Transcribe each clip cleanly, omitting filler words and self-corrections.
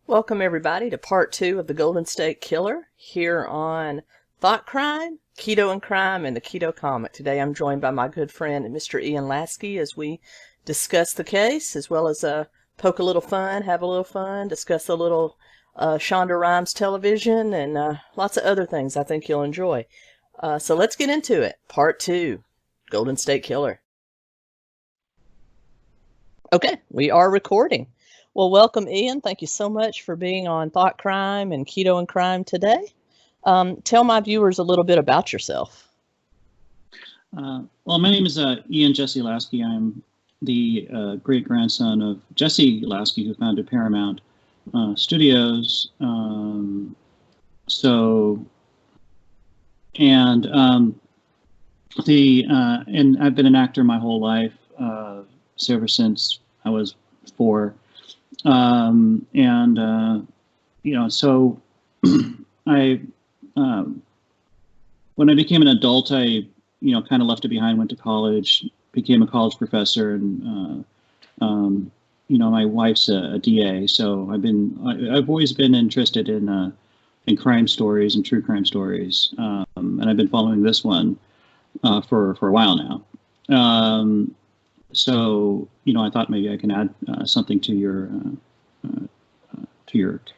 Welcome, everybody, to part two of the Golden State Killer here on Thought Crime, Keto and Crime, and the Keto Comic. Today I'm joined by my good friend, Mr. Ian Lasky, as we discuss the case, as well as poke a little fun, have a little fun, discuss a little Shonda Rhimes television, and lots of other things I think you'll enjoy. So let's get into it. Part two, Golden State Killer. Okay, we are recording. Well, welcome, Ian. Thank you so much for being on Thought Crime and Keto and Crime today. Tell my viewers a little bit about yourself. Well, my name is Ian Jesse Lasky. I'm the great-grandson of Jesse Lasky, who founded Paramount Studios. And I've been an actor my whole life, so ever since I was 4. So I, when I became an adult, I, kind of left it behind, went to college, became a college professor, and, my wife's a DA. So I've always been interested in crime stories and true crime stories. And I've been following this one, for a while now. I thought maybe I can add something to your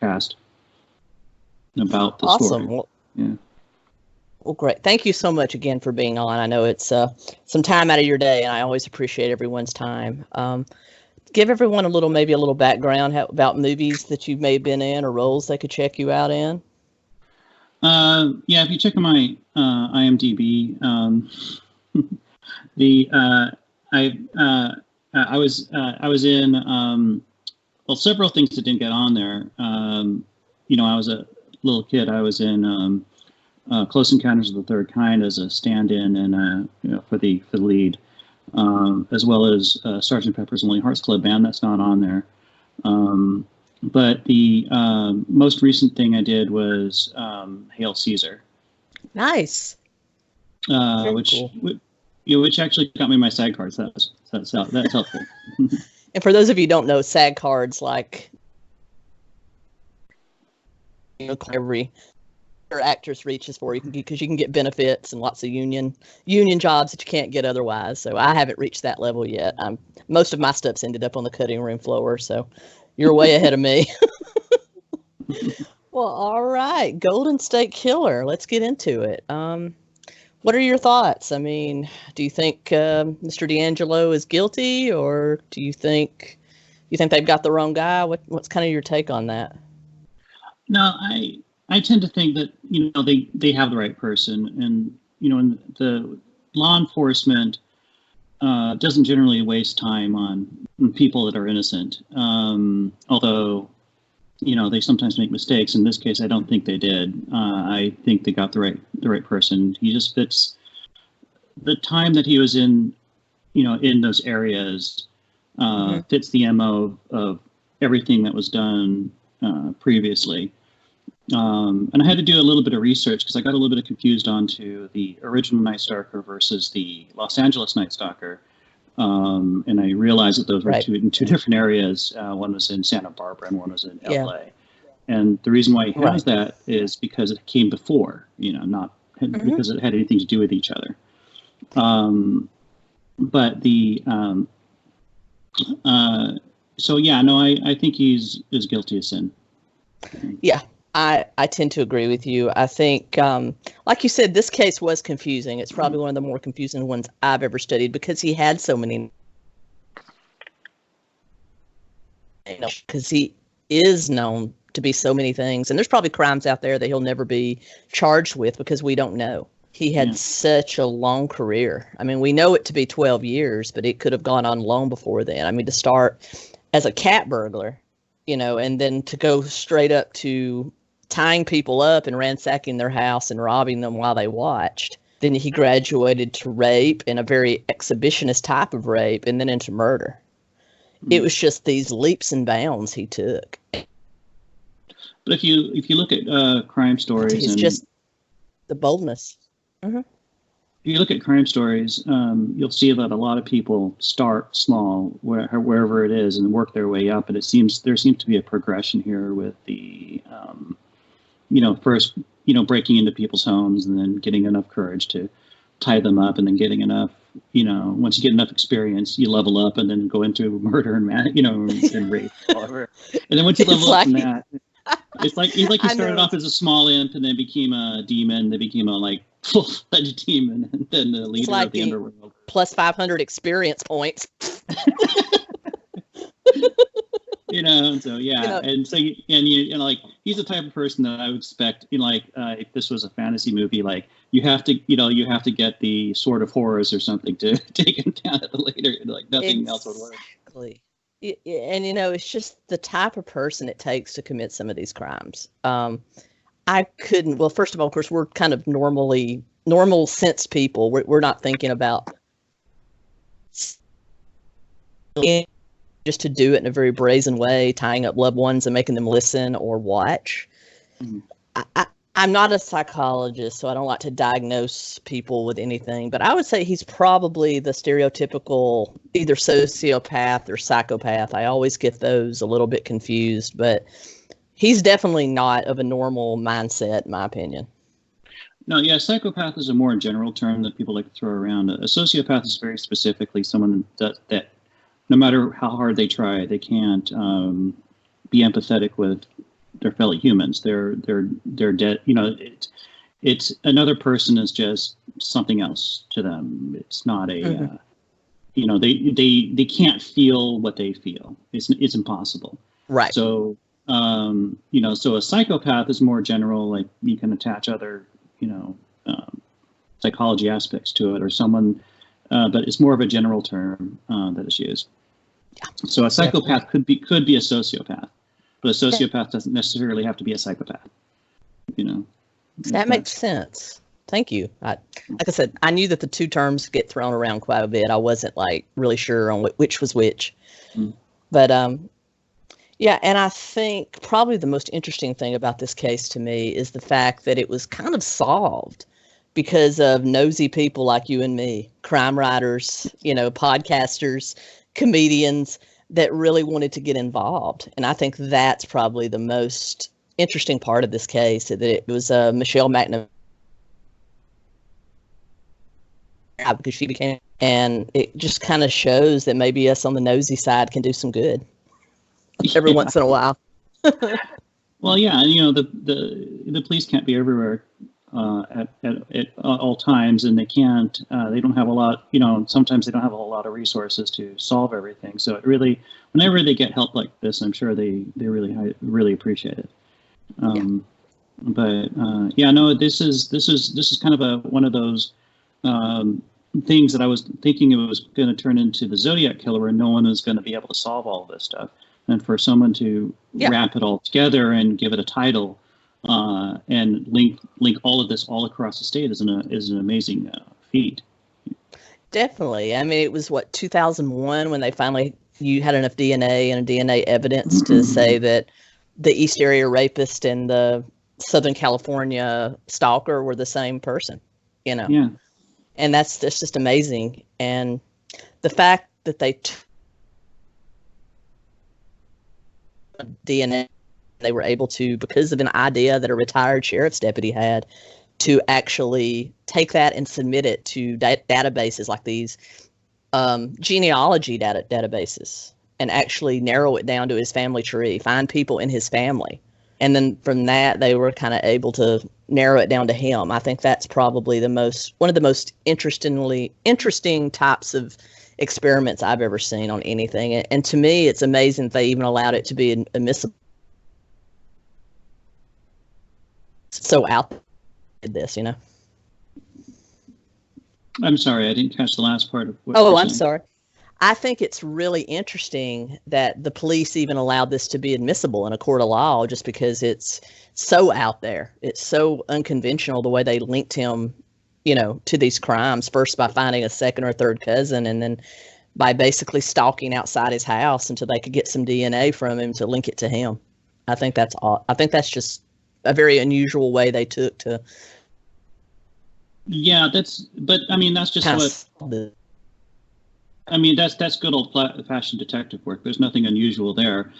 cast about the Awesome. story. Yeah. Well, great. Thank you so much again for being on. I know it's some time out of your day, and I always appreciate everyone's time. Give everyone maybe a little background about movies that you may have been in or roles they could check you out in. If you check on my IMDb, I was in several things that didn't get on there. I was a little kid. I was in Close Encounters of the Third Kind as a stand-in and for the lead, as well as Sgt. Pepper's Lonely Hearts Club Band. That's not on there. But the most recent thing I did was Hail Caesar. Nice. Which cool. Which actually got me my SAG cards. That's helpful. And for those of you who don't know, SAG cards, every actress reaches for, because you can get benefits and lots of union jobs that you can't get otherwise. So I haven't reached that level yet. Most of my stuff's ended up on the cutting room floor, so you're way ahead of me. Well, all right, Golden State Killer. Let's get into it. What are your thoughts? I mean, do you think Mr. D'Angelo is guilty, or do you think they've got the wrong guy? What's kind of your take on that? No, I tend to think that they have the right person, and and the law enforcement doesn't generally waste time on people that are innocent. Although they sometimes make mistakes. In this case, I don't think they did. I think they got the right person. He just fits the time that he was in, in those areas, fits the MO of everything that was done previously. And I had to do a little bit of research because I got a little bit confused onto the original Night Stalker versus the Los Angeles Night Stalker. And I realized that those were right. in two different areas. One was in Santa Barbara and one was in LA. And the reason why he has that is because it came before, not because it had anything to do with each other. I think he's as guilty as sin. Yeah. I tend to agree with you. I think, like you said, this case was confusing. It's probably one of the more confusing ones I've ever studied because he had so many. Because he is known to be so many things. And there's probably crimes out there that he'll never be charged with because we don't know. He had such a long career. I mean, we know it to be 12 years, but it could have gone on long before then. I mean, to start as a cat burglar, and then to go straight up to tying people up and ransacking their house and robbing them while they watched. Then he graduated to rape, and a very exhibitionist type of rape, and then into murder. It was just these leaps and bounds he took. But if you look at crime stories, it's just the boldness. if you look at crime stories, you'll see that a lot of people start small, wherever it is, and work their way up. And there seems to be a progression here with the, first, breaking into people's homes and then getting enough courage to tie them up, and then getting enough, once you get enough experience, you level up and then go into murder and and rape, whatever. And then once you level up from that, it's like you started off as a small imp and then became a demon, then became a full-fledged demon, and then the leader of the underworld. Plus 500 experience points. So yeah, and so he's the type of person that I would expect. If this was a fantasy movie, you have to get the Sword of Horrors or something to take him down at the later. Nothing else would work. Exactly. And it's just the type of person it takes to commit some of these crimes. I couldn't. Well, first of all, of course, we're kind of normal sense people. We're not thinking about just to do it in a very brazen way, tying up loved ones and making them listen or watch. Mm-hmm. I'm not a psychologist, so I don't like to diagnose people with anything, but I would say he's probably the stereotypical either sociopath or psychopath. I always get those a little bit confused, but he's definitely not of a normal mindset, in my opinion. No, yeah, psychopath is a more general term that people like to throw around. A sociopath is very specifically someone that no matter how hard they try, they can't be empathetic with their fellow humans. They're dead. It's another person is just something else to them. It's not a, they can't feel what they feel. It's impossible. Right. So, so a psychopath is more general. Like you can attach other, psychology aspects to it, or someone, but it's more of a general term that is used. Yeah. So a psychopath could be a sociopath, but a sociopath doesn't necessarily have to be a psychopath. That makes sense. Thank you. Like I said, I knew that the two terms get thrown around quite a bit. I wasn't really sure on which was which. But yeah, and I think probably the most interesting thing about this case to me is the fact that it was kind of solved because of nosy people like you and me, crime writers, podcasters, comedians that really wanted to get involved. And I think that's probably the most interesting part of this case, that it was Michelle McNamara, because she became, and it just kind of shows that maybe us on the nosy side can do some good every once in a while. Well, yeah, and the police can't be everywhere at all times, and they can't. They don't have a lot. Sometimes they don't have a whole lot of resources to solve everything. So it really, whenever they get help like this, I'm sure they really appreciate it. But this is kind of one of those things that I was thinking it was going to turn into the Zodiac Killer, where no one is going to be able to solve all of this stuff, and for someone to wrap it all together and give it a title. And link all of this all across the state is an amazing feat. Definitely. I mean, it was 2001 when you had enough DNA and DNA evidence to say that the East Area rapist and the Southern California stalker were the same person. Yeah. And that's just amazing. And the fact that they DNA. They were able to, because of an idea that a retired sheriff's deputy had, to actually take that and submit it to databases like these genealogy databases, and actually narrow it down to his family tree, find people in his family. And then from that, they were kind of able to narrow it down to him. I think that's probably one of the most interesting types of experiments I've ever seen on anything. And to me, it's amazing that they even allowed it to be admissible. So out this, I'm sorry, I didn't catch the last part of what I'm sorry. I think it's really interesting that the police even allowed this to be admissible in a court of law, just because it's so out there. It's so unconventional the way they linked him, to these crimes, first by finding a second or third cousin, and then by basically stalking outside his house until they could get some DNA from him to link it to him. I think that's just a very unusual way they took to Yeah, but I mean, that's just the I mean, that's good old-fashioned detective work. There's nothing unusual there.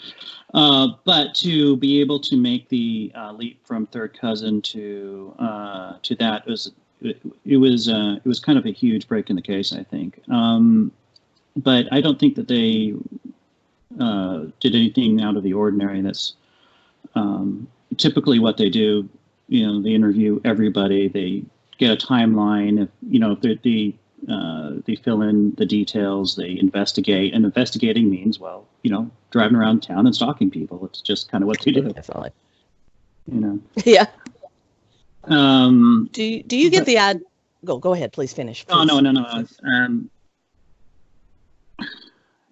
But to be able to make the leap from Third Cousin to that was kind of a huge break in the case, I think. But I don't think that they did anything out of the ordinary. That's typically what they do. You know, they interview everybody. They get a timeline. If they fill in the details. They investigate, and investigating means, well, driving around town and stalking people. It's just kind of what they do. Definitely. Yeah. Do you get the idea? Go ahead, please finish. Please. Oh, no.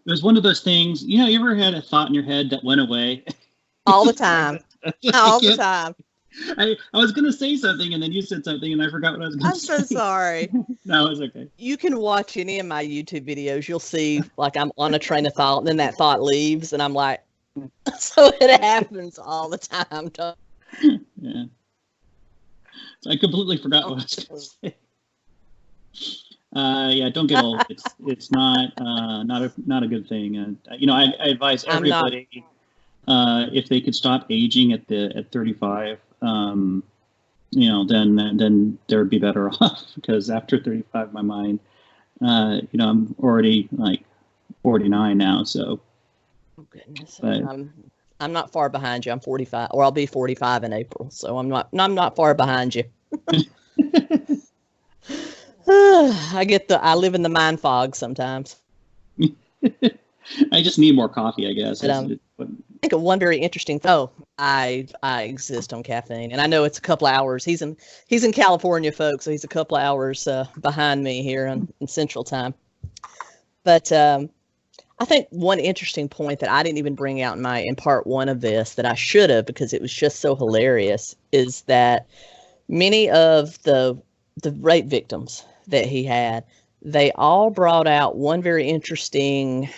It was one of those things. You ever had a thought in your head that went away? All the time. All the time. I was going to say something, and then you said something, and I forgot what I was going to say. I'm so sorry. No, it's okay. You can watch any of my YouTube videos. You'll see, like, I'm on a train of thought, and then that thought leaves, and I'm like, so it happens all the time. Yeah. So I completely forgot what I was going to say. Yeah, don't get old. It's not a good thing. I advise everybody if they could stop aging at 35, then they'd be better off, because after 35, my mind, I'm already like 49 now, so. Oh goodness. But, I'm not far behind you. I'm 45, or I'll be 45 in April, so I'm not far behind you. I live in the mind fog sometimes. I just need more coffee, I guess. But, I think of one very interesting. I exist on caffeine, and I know it's a couple of hours. He's in California, folks, so he's a couple of hours behind me here in Central Time. But I think one interesting point that I didn't even bring out in part one of this, that I should have, because it was just so hilarious, is that many of the rape victims that he had, they all brought out one very interesting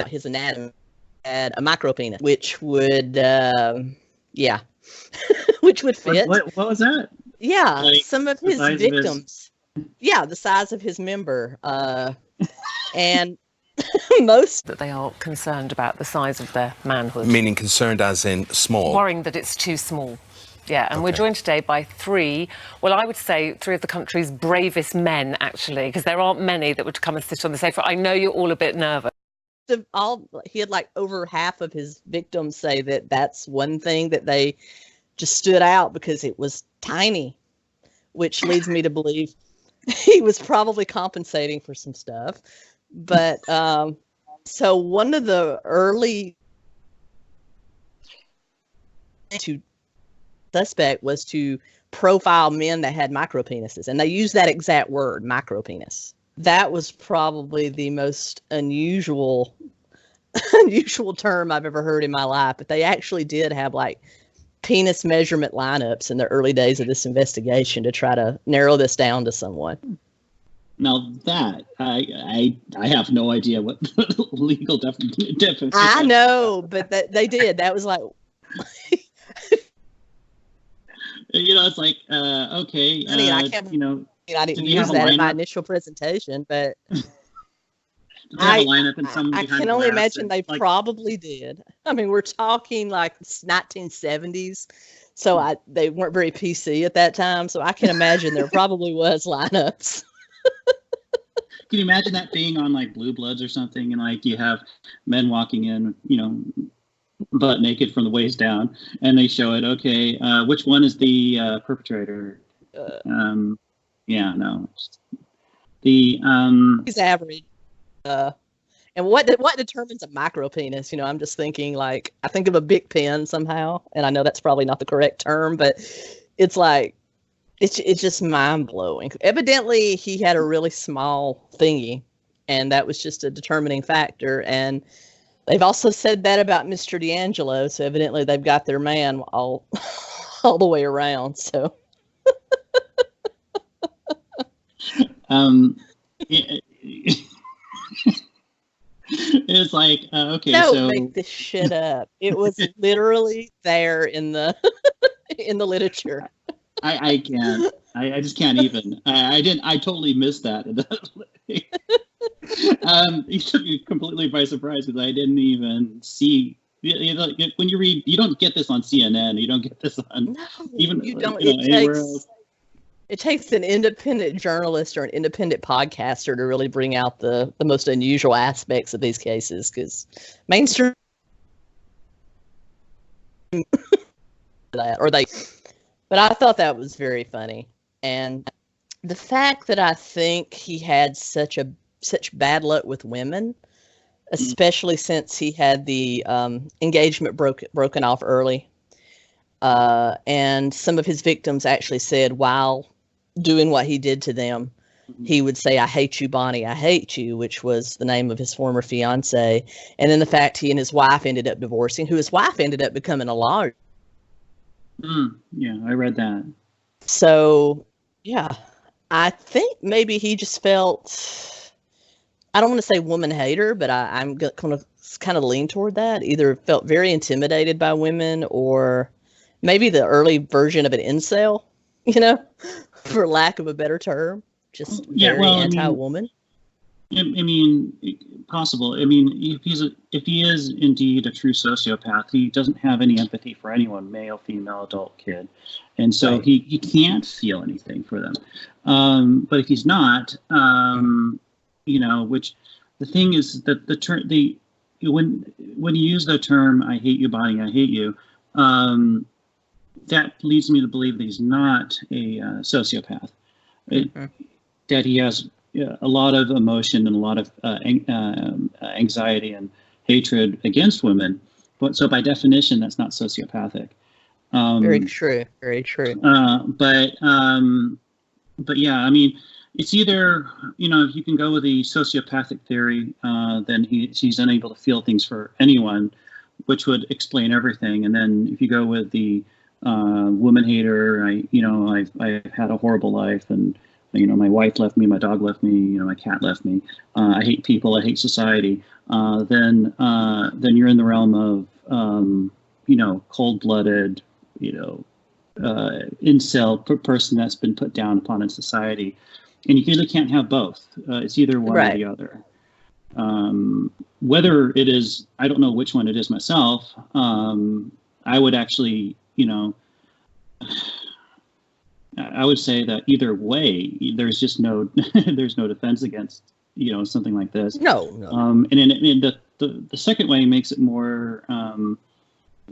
his anatomy. Had a micropenis, which would which would fit. What was that? Yeah, like some of his victims. Yeah, the size of his member. And most that they are concerned about the size of their manhood. Meaning concerned as in small? Worrying that it's too small. Yeah, and we're joined today by three of the country's bravest men, actually, because there aren't many that would come and sit on the sofa. I know you're all a bit nervous. He had like over half of his victims say that that's one thing that they just stood out because it was tiny, which leads me to believe he was probably compensating for some stuff. But so one of the early suspect was to profile men that had micropenises, and they used that exact word, micropenis. That was probably the most unusual term I've ever heard in my life. But they actually did have like penis measurement lineups in the early days of this investigation to try to narrow this down to someone. Now that I have no idea what the legal definition. I know, but they did. That was like, it's like okay. I can't. I didn't use that in my initial presentation, but I can only imagine they probably did. I mean, we're talking like 1970s, so they weren't very PC at that time. So I can imagine there probably was lineups. Can you imagine that being on like Blue Bloods or something, and like you have men walking in, butt naked from the waist down, and they show it. Okay, which one is the perpetrator? Yeah, no. He's average. And what determines a micropenis? I'm just thinking like I think of a big pen somehow, and I know that's probably not the correct term, but it's like it's just mind blowing. Evidently, he had a really small thingy, and that was just a determining factor. And they've also said that about Mr. D'Angelo, so evidently they've got their man all the way around. So. It's like, okay, Don't so make this shit up. It was literally there in the in the literature. I can't. I just can't even. I didn't. I totally missed that. It took me completely by surprise because I didn't even see. You know, when you read, you don't get this on CNN. You don't get this on No, even you don't. anywhere else. It takes an independent journalist or an independent podcaster to really bring out the most unusual aspects of these cases, because mainstream that or they. But I thought that was very funny, and the fact that I think he had such bad luck with women, especially since he had the engagement broken off early. And some of his victims actually said while doing what he did to them, he would say, "I hate you, Bonnie, I hate you," which was the name of his former fiance. And then the fact he and his wife ended up divorcing, who his wife ended up becoming a lawyer. Yeah, I read that. So, yeah, I think maybe he just felt, I don't want to say woman hater, but I'm going to kind of lean toward that. Either felt very intimidated by women, or maybe the early version of an incel, for lack of a better term. Just very anti-woman. I mean, possible. I mean, if he is indeed a true sociopath, he doesn't have any empathy for anyone, male, female, adult, kid, and so Right. he can't feel anything for them. But if he's not, which the thing is that when you use the term "I hate you, Bonnie, I hate you," that leads me to believe that he's not a sociopath. That he has a lot of emotion and a lot of anxiety and hatred against women. So by definition, that's not sociopathic. Very true. Very true. But yeah, I mean, it's either, if you can go with the sociopathic theory, then he's unable to feel things for anyone, which would explain everything. And then if you go with the woman hater, I've had a horrible life, and my wife left me, my dog left me, my cat left me. I hate people, I hate society. Then you're in the realm of cold-blooded, incel person that's been put down upon in society, and you really can't have both. It's either one or the other. Whether it is, I don't know which one it is myself. I would actually, I would say that either way, there's just no there's no defense against something like this. No. And the second way makes it more.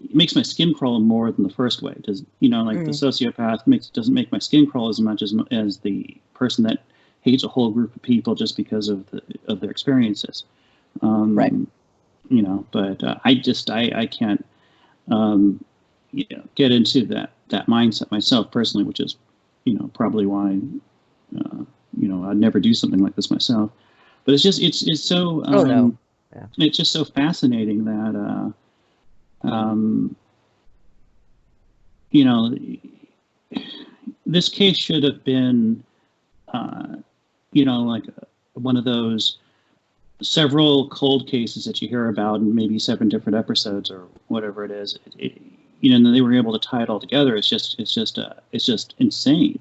It makes my skin crawl more than the first way. Does the sociopath doesn't make my skin crawl as much as the person that hates a whole group of people just because of their experiences. Right. But I can't get into that mindset myself personally, which is probably why I'd never do something like this myself. But it's so it's just so fascinating that this case should have been like one of those several cold cases that you hear about in maybe 7 different episodes or whatever it is. And then they were able to tie it all together. It's just insane.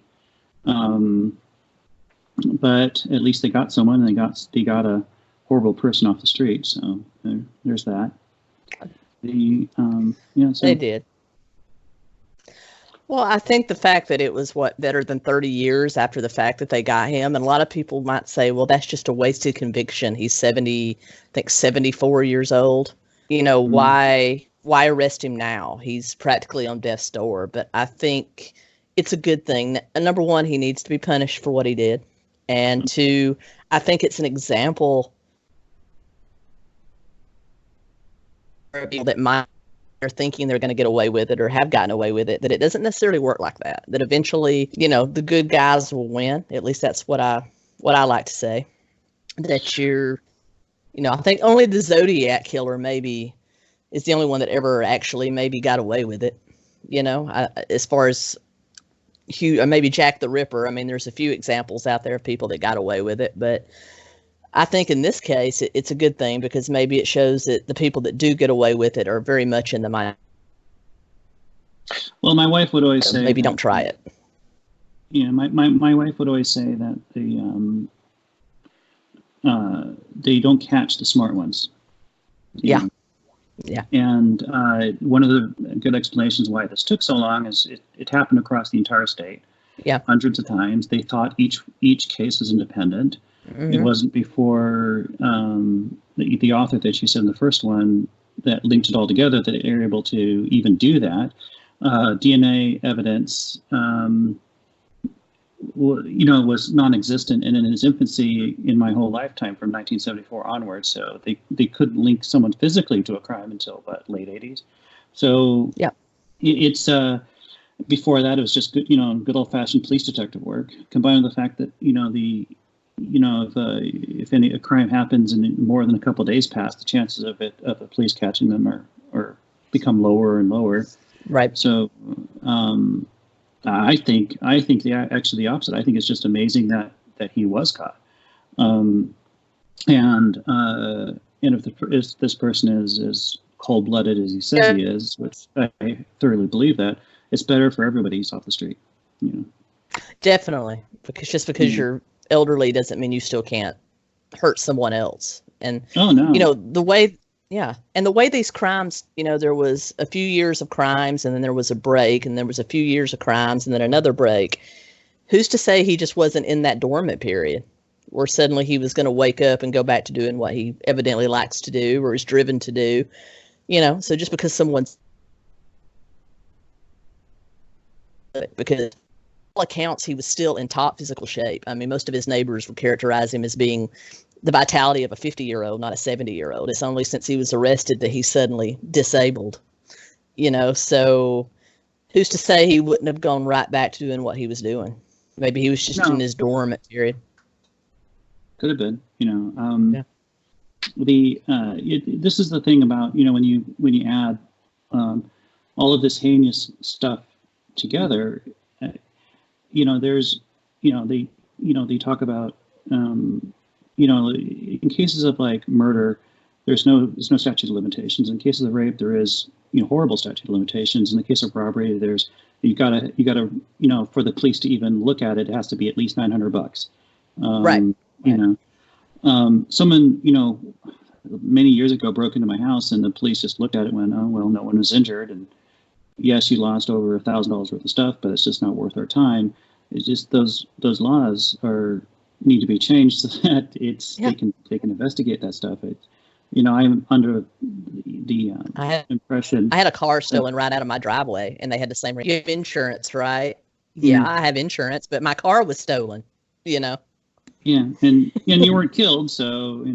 But at least they got someone, and they got a horrible person off the street. So there's that. They did. Well, I think the fact that it was better than 30 years after the fact that they got him, and a lot of people might say, well, that's just a wasted conviction. He's 74 years old. Why arrest him now? He's practically on death's door. But I think it's a good thing. Number one, he needs to be punished for what he did. And two, I think it's an example for people that are thinking they're going to get away with it or have gotten away with it, that it doesn't necessarily work like that. That eventually, the good guys will win. At least that's what I like to say. That I think only the Zodiac killer maybe is the only one that ever actually maybe got away with it. As far as maybe Jack the Ripper. I mean, there's a few examples out there of people that got away with it, but I think in this case, it's a good thing because maybe it shows that the people that do get away with it are very much in the mind. Well, my wife would always say Maybe that, don't try it. Yeah, my wife would always say that they don't catch the smart ones. Yeah. know. Yeah. And one of the good explanations why this took so long is it happened across the entire state. Yeah. Hundreds of times. They thought each case was independent. Mm-hmm. It wasn't before the author that she said in the first one that linked it all together that they were able to even do that. DNA evidence, was non-existent and in its infancy in my whole lifetime from 1974 onwards. So they couldn't link someone physically to a crime until late 80s. So yeah, it's before that it was just good old-fashioned police detective work combined with the fact that if a crime happens and more than a couple of days pass, the chances of the police catching them are become lower and lower. Right. So I think actually the opposite. I think it's just amazing that he was caught. And if this person is as cold-blooded as he says he is, which I thoroughly believe that, it's better for everybody he's off the street. Definitely, because you're elderly doesn't mean you still can't hurt someone else. And oh no, the way. Yeah. And the way these crimes, there was a few years of crimes and then there was a break and there was a few years of crimes and then another break. Who's to say he just wasn't in that dormant period where suddenly he was going to wake up and go back to doing what he evidently likes to do or is driven to do, so just because because all accounts, he was still in top physical shape. I mean, most of his neighbors would characterize him as being the vitality of a 50-year-old, not a 70-year-old. It's only since he was arrested that he's suddenly disabled, so who's to say he wouldn't have gone right back to doing what he was doing? Maybe he was just in his dormant period. Could have been, Yeah. This is the thing about, when you add all of this heinous stuff together, there's, they talk about, in cases of like murder, there's no statute of limitations. In cases of rape, there is horrible statute of limitations. In the case of robbery, there's you gotta for the police to even look at it, it has to be at least $900. Right. Someone many years ago broke into my house, and the police just looked at it and went, oh well, no one was injured, and yes, you lost over $1,000 worth of stuff, but it's just not worth our time. It's just those laws need to be changed so that they can investigate that stuff. I'm under the impression I had a car stolen right out of my driveway, and they had the same. You have insurance, right? Yeah, I have insurance, but my car was stolen. Yeah, and you weren't killed, so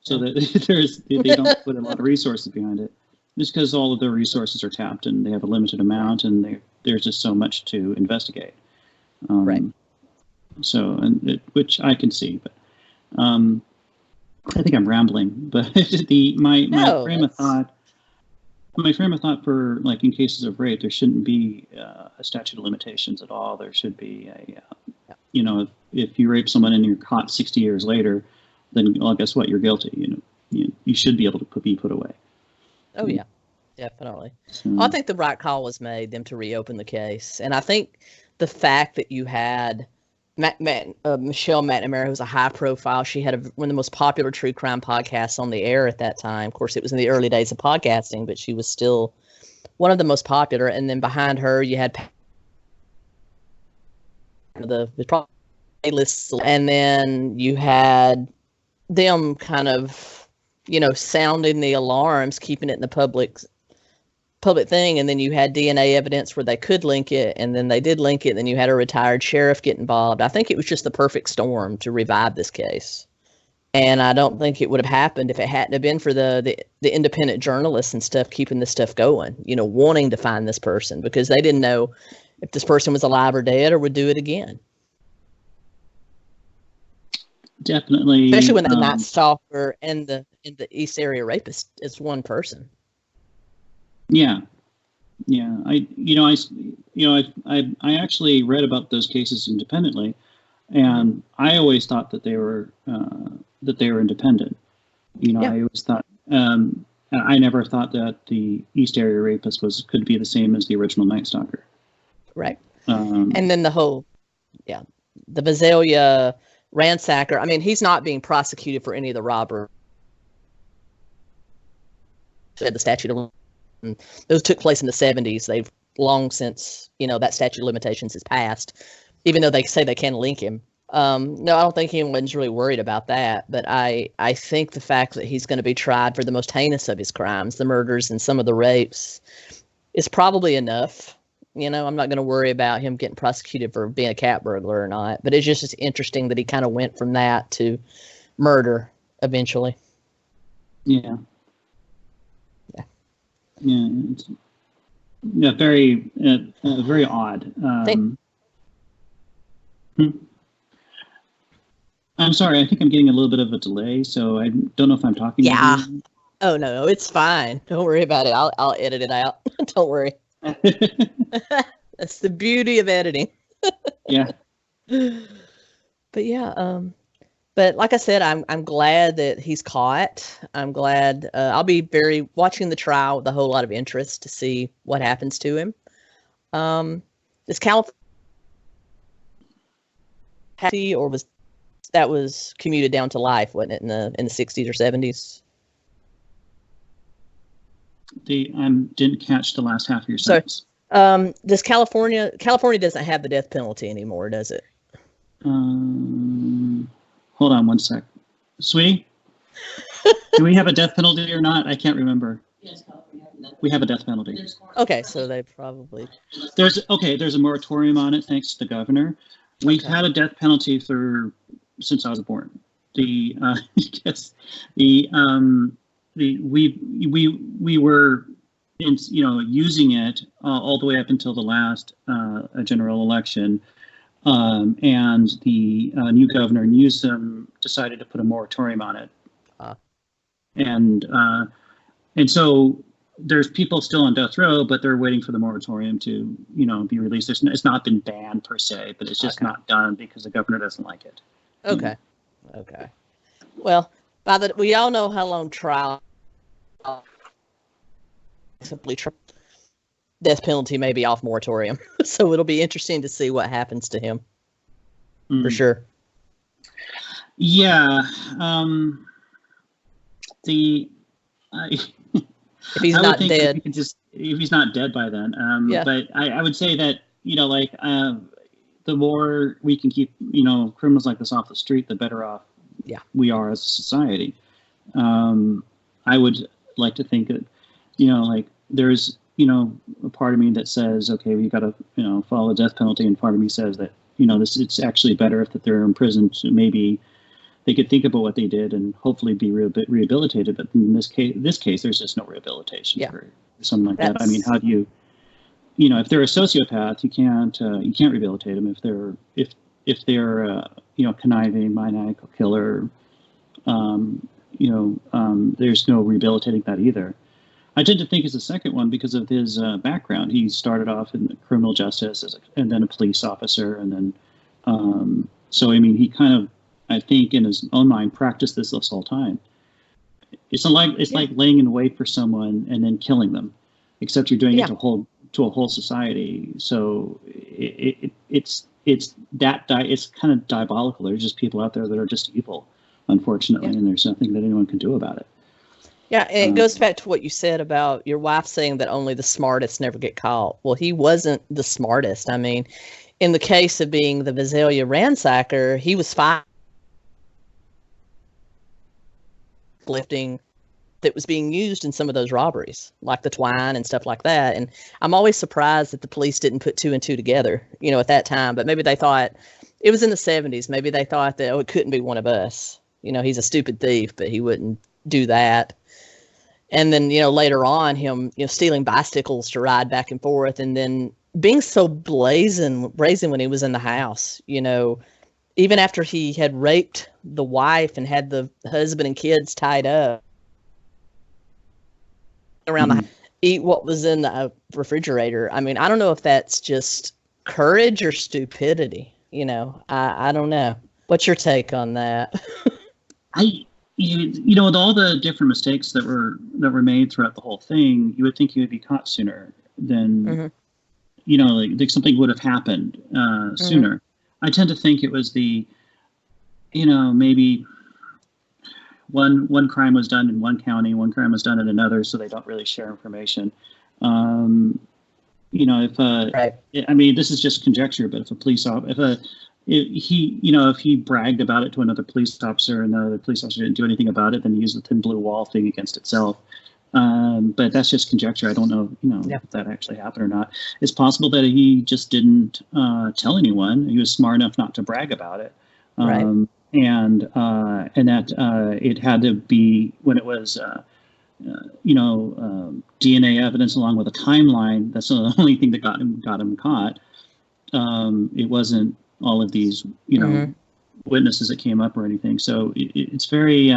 so that they don't put a lot of resources behind it, just because all of their resources are tapped and they have a limited amount, and there's just so much to investigate. Right. So, which I can see, but I think I'm rambling. But my frame of thought for like in cases of rape, there shouldn't be a statute of limitations at all. There should be if you rape someone and you're caught 60 years later, then well, guess what? You're guilty. You should be able to be put away. Oh yeah, definitely. I think the right call was made them to reopen the case, and I think the fact that you had Michelle McNamara, who was a high profile. She had one of the most popular true crime podcasts on the air at that time. Of course, it was in the early days of podcasting, but she was still one of the most popular. And then behind her, you had the playlists, and then you had them kind of, sounding the alarms, keeping it in the public thing, and then you had DNA evidence where they could link it, and then they did link it, and then you had a retired sheriff get involved. I think it was just the perfect storm to revive this case. And I don't think it would have happened if it hadn't have been for the independent journalists and stuff keeping this stuff going, wanting to find this person, because they didn't know if this person was alive or dead or would do it again. Definitely. Especially when the Night Stalker and the East Area Rapist is one person. Yeah. I actually read about those cases independently, and I always thought that they were that they were independent. You know, Yeah. I always thought, I never thought that the East Area Rapist could be the same as the original Night Stalker. Right. Um, And then the Visalia ransacker. I mean, he's not being prosecuted for any of the robbery. The statute of those took place in the 70s. They've long since, that statute of limitations has passed, even though they say they can link him. No, I don't think anyone's really worried about that. But I think the fact that he's going to be tried for the most heinous of his crimes, the murders and some of the rapes, is probably enough. I'm not going to worry about him getting prosecuted for being a cat burglar or not. But it's just interesting that he kind of went from that to murder eventually. yeah. Yeah. Yeah. Very, very odd. I'm sorry. I think I'm getting a little bit of a delay, so I don't know if I'm talking. Yeah. Oh no, it's fine. Don't worry about it. I'll edit it out. Don't worry. That's the beauty of editing. Yeah. But yeah, but like I said, I'm glad that he's caught. I'm glad. I'll be watching the trial with a whole lot of interest to see what happens to him. This California, or was commuted down to life, wasn't it, in the 60s or 70s? Didn't catch the last half of your Sorry. sentence. Does California doesn't have the death penalty anymore, does it? Hold on one sec. Sweetie, do we have a death penalty or not? I can't remember. Yes, We have a death penalty. Okay, so they probably. There's a moratorium on it thanks to the governor. We've had a death penalty since I was born. We were using it all the way up until the last general election. And the new governor, Newsom, decided to put a moratorium on it. And so there's people still on death row, but they're waiting for the moratorium to, be released. It's not been banned per se, but it's just not done because the governor doesn't like it. Okay. Okay. Well, we all know how long trial simply death penalty may be off moratorium. So it'll be interesting to see what happens to him. For sure. Yeah. If he's not dead. If he's not dead by then. Yeah. But I would say that, the more we can keep, criminals like this off the street, the better off we are as a society. I would like to think that, there's, a part of me that says, okay, we got to, follow the death penalty. And part of me says that, it's actually better if they're in prison to maybe they could think about what they did and hopefully be rehabilitated. But in this case, there's just no rehabilitation for something like that. I mean, how do you, if they're a sociopath, you can't rehabilitate them. If they're conniving, maniacal killer, there's no rehabilitating that either. I tend to think it's the second one because of his background. He started off in criminal justice and then a police officer, and then so I mean, he kind of, I think, in his own mind, practiced this whole time. It's like laying in wait for someone and then killing them, except you're doing it to a whole society. So it's kind of diabolical. There's just people out there that are just evil, unfortunately, and there's nothing that anyone can do about it. Yeah, and it goes back to what you said about your wife saying that only the smartest never get caught. Well, he wasn't the smartest. I mean, in the case of being the Visalia ransacker, he was lifting that was being used in some of those robberies, like the twine and stuff like that. And I'm always surprised that the police didn't put two and two together, at that time. But maybe they thought it was in the 70s. Maybe they thought that, it couldn't be one of us. He's a stupid thief, but he wouldn't do that. And then, later on, him, stealing bicycles to ride back and forth, and then being so brazen when he was in the house, even after he had raped the wife and had the husband and kids tied up around the eat what was in the refrigerator. I mean, I don't know if that's just courage or stupidity. I don't know. What's your take on that? With all the different mistakes that were made throughout the whole thing, you would think he would be caught sooner than, like something would have happened sooner. I tend to think it was maybe one crime was done in one county, one crime was done in another, so they don't really share information. Right. I mean, this is just conjecture, but if he bragged about it to another police officer and the other police officer didn't do anything about it, then he used the thin blue wall thing against itself. But that's just conjecture. I don't know, if that actually happened or not. It's possible that he just didn't tell anyone. He was smart enough not to brag about it. Right. And that it had to be when it was, DNA evidence along with a timeline. That's the only thing that got him caught. It wasn't all of these, witnesses that came up or anything. So it's very.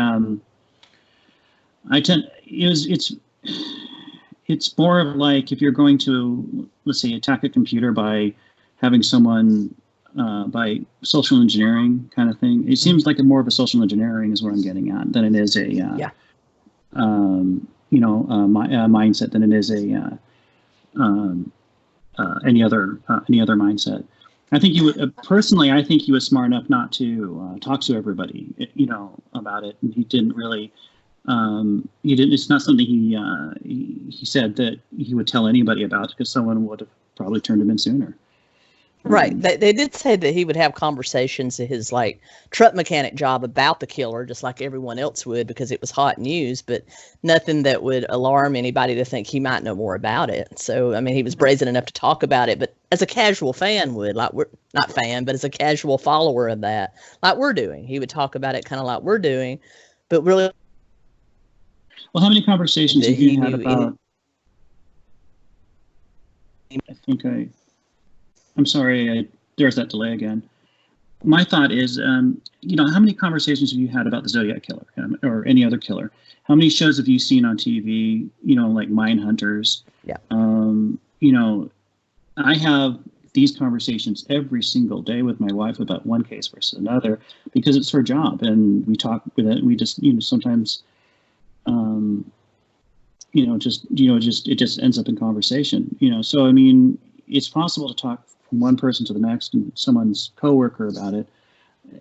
It's more of like if you're going to, let's say, attack a computer by having someone. By social engineering kind of thing. It seems like more of a social engineering is what I'm getting at than it is a mindset than it is a any other mindset. I think you would personally. I think he was smart enough not to talk to everybody, about it, and he didn't really. He didn't. It's not something he said that he would tell anybody about because someone would have probably turned him in sooner. Right. They did say that he would have conversations at his truck mechanic job about the killer, just like everyone else would, because it was hot news, but nothing that would alarm anybody to think he might know more about it. So, I mean, he was brazen enough to talk about it, but as a casual fan would, we're not fan, but as a casual follower of that, like we're doing, he would talk about it kind of like we're doing, but really. Well, how many conversations have you had about? I'm sorry, there's that delay again. My thought is, how many conversations have you had about the Zodiac Killer or any other killer? How many shows have you seen on TV, like Mindhunters? Yeah. I have these conversations every single day with my wife about one case versus another because it's her job. And we talk with it. We just, sometimes, it just ends up in conversation, So, I mean, it's possible to talk from one person to the next and someone's coworker about it.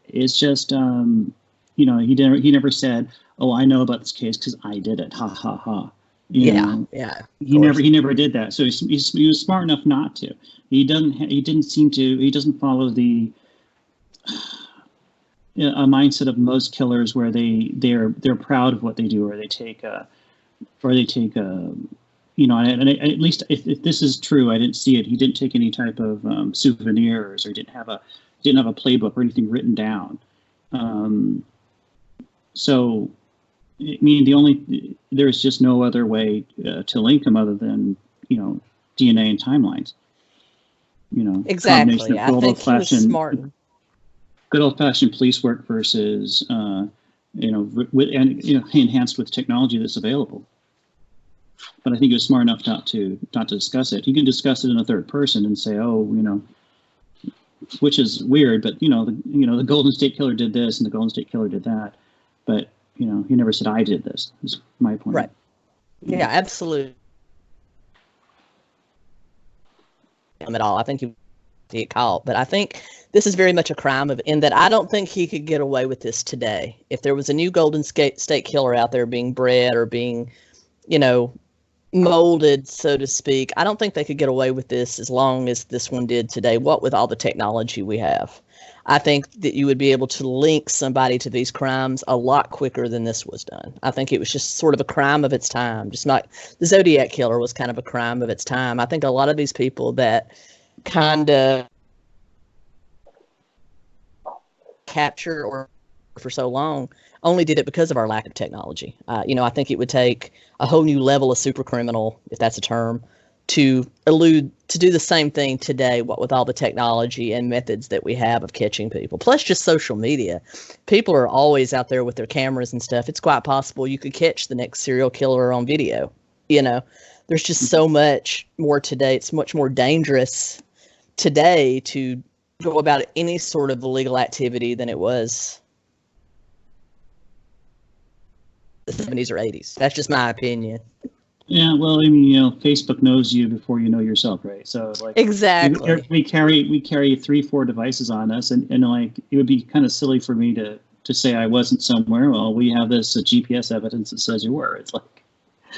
It's just, he never said, "Oh, I know about this case because I did it." Ha ha ha. Yeah. He never did that. So he was smart enough not to. He doesn't follow the a mindset of most killers where they're proud of what they do, or they take and at least if this is true, I didn't see it. He didn't take any type of souvenirs, or didn't have a playbook or anything written down. So, I mean, there's just no other way to link them other than DNA and timelines. Exactly. I think he was smart. Good old-fashioned police work versus enhanced with technology that's available. But I think he was smart enough not to discuss it. He can discuss it in a third person and say, "Oh, which is weird." But the Golden State Killer did this and the Golden State Killer did that. But he never said, "I did this." Is my point. Right. Yeah, absolutely. At all, I think he get caught, but I think this is very much a crime in that I don't think he could get away with this today. If there was a new Golden State Killer out there being bred or being, molded, so to speak, I don't think they could get away with this as long as this one did today, what with all the technology we have. I think that you would be able to link somebody to these crimes a lot quicker than this was done. I think it was just sort of a crime of its time, just not the Zodiac Killer was kind of a crime of its time. I think a lot of these people that kind of capture or for so long only did it because of our lack of technology. I think it would take a whole new level of super criminal, if that's a term, to do the same thing today, what with all the technology and methods that we have of catching people. Plus just social media. People are always out there with their cameras and stuff. It's quite possible you could catch the next serial killer on video. There's just so much more today. It's much more dangerous today to go about any sort of illegal activity than it was the 70s or 80s. That's just my opinion. Yeah, well, I mean, Facebook knows you before you know yourself, right? So, like, Exactly. we carry 3-4 devices on us, and like, it would be kind of silly for me to say I wasn't somewhere. Well, we have this GPS evidence that says you were. It's like,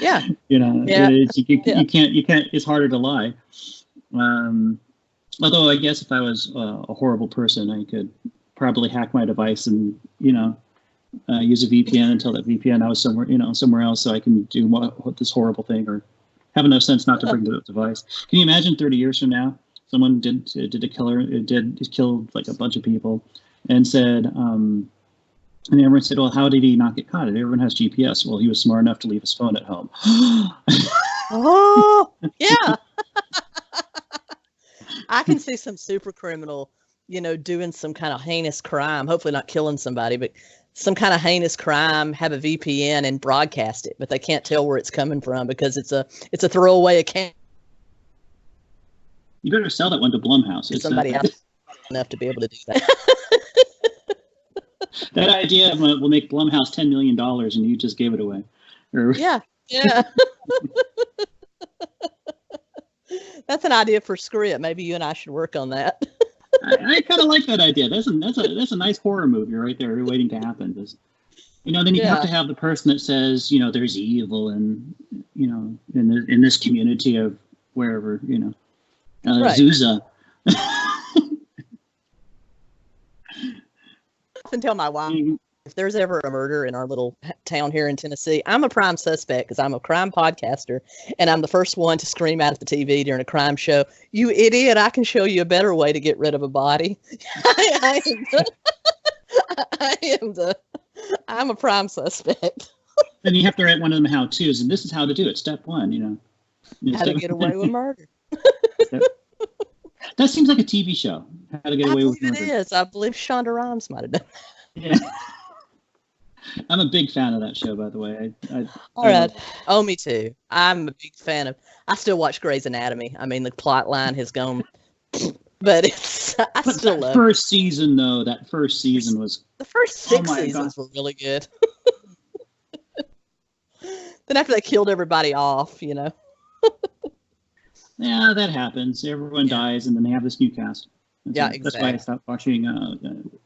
Yeah. Yeah. You can't. It's harder to lie. Although I guess if I was a horrible person, I could probably hack my device and use a VPN until that VPN I was somewhere else, so I can do what this horrible thing, or have enough sense not to bring the device. Can you imagine 30 years from now, someone killed like a bunch of people, and said, and everyone said, well, how did he not get caught? Everyone has GPS. Well, he was smart enough to leave his phone at home. Oh, yeah. I can see some super criminal, doing some kind of heinous crime, hopefully not killing somebody, but some kind of heinous crime, have a VPN and broadcast it, but they can't tell where it's coming from because it's a throwaway account. You better sell that one to Blumhouse. It's somebody else enough to be able to do that. That idea will make Blumhouse $10 million, and you just gave it away. Yeah. That's an idea for Script. Maybe you and I should work on that. I kind of like that idea. That's a nice horror movie right there, waiting to happen. Because, then you have to have the person that says, there's evil, and in this community of wherever, Right. Zusa. I often tell my wife, if there's ever a murder in our little town here in Tennessee, I'm a prime suspect because I'm a crime podcaster, and I'm the first one to scream out at the TV during a crime show, "You idiot, I can show you a better way to get rid of a body." I'm a prime suspect. Then you have to write one of them how-tos, and this is how to do it. Step 1, How to get away with murder. That seems like a TV show. How to get away with murder. It is. I believe Shonda Rhimes might have done. Yeah. I'm a big fan of that show, by the way. All right. Oh, me too. I'm a big fan of. I still watch Grey's Anatomy. I mean, the plot line has gone, but I still love. First season, though, that first season was. The first 6 seasons were really good. Then after they killed everybody off, Yeah, that happens. Everyone dies, and then they have this new cast. Exactly. That's why I stopped watching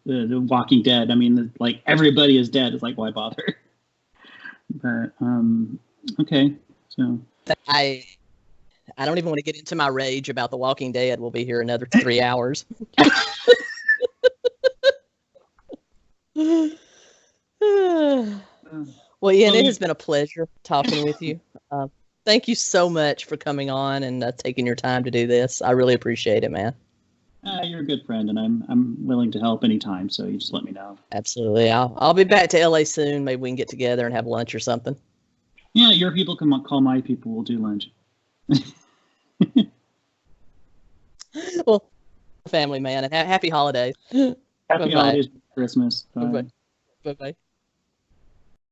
the Walking Dead. I mean, like, everybody is dead. It's like, why bother? But okay, so I don't even want to get into my rage about The Walking Dead. We'll be here another 3 hours. Well, Ian, it has been a pleasure talking with you. Thank you so much for coming on and taking your time to do this. I really appreciate it, man. You're a good friend, and I'm willing to help anytime. So you just let me know. Absolutely. I'll be back to LA soon. Maybe we can get together and have lunch or something. Yeah, your people can call my people. We'll do lunch. Well, family, man, and happy holidays. Happy holidays, Christmas. Bye. Bye-bye.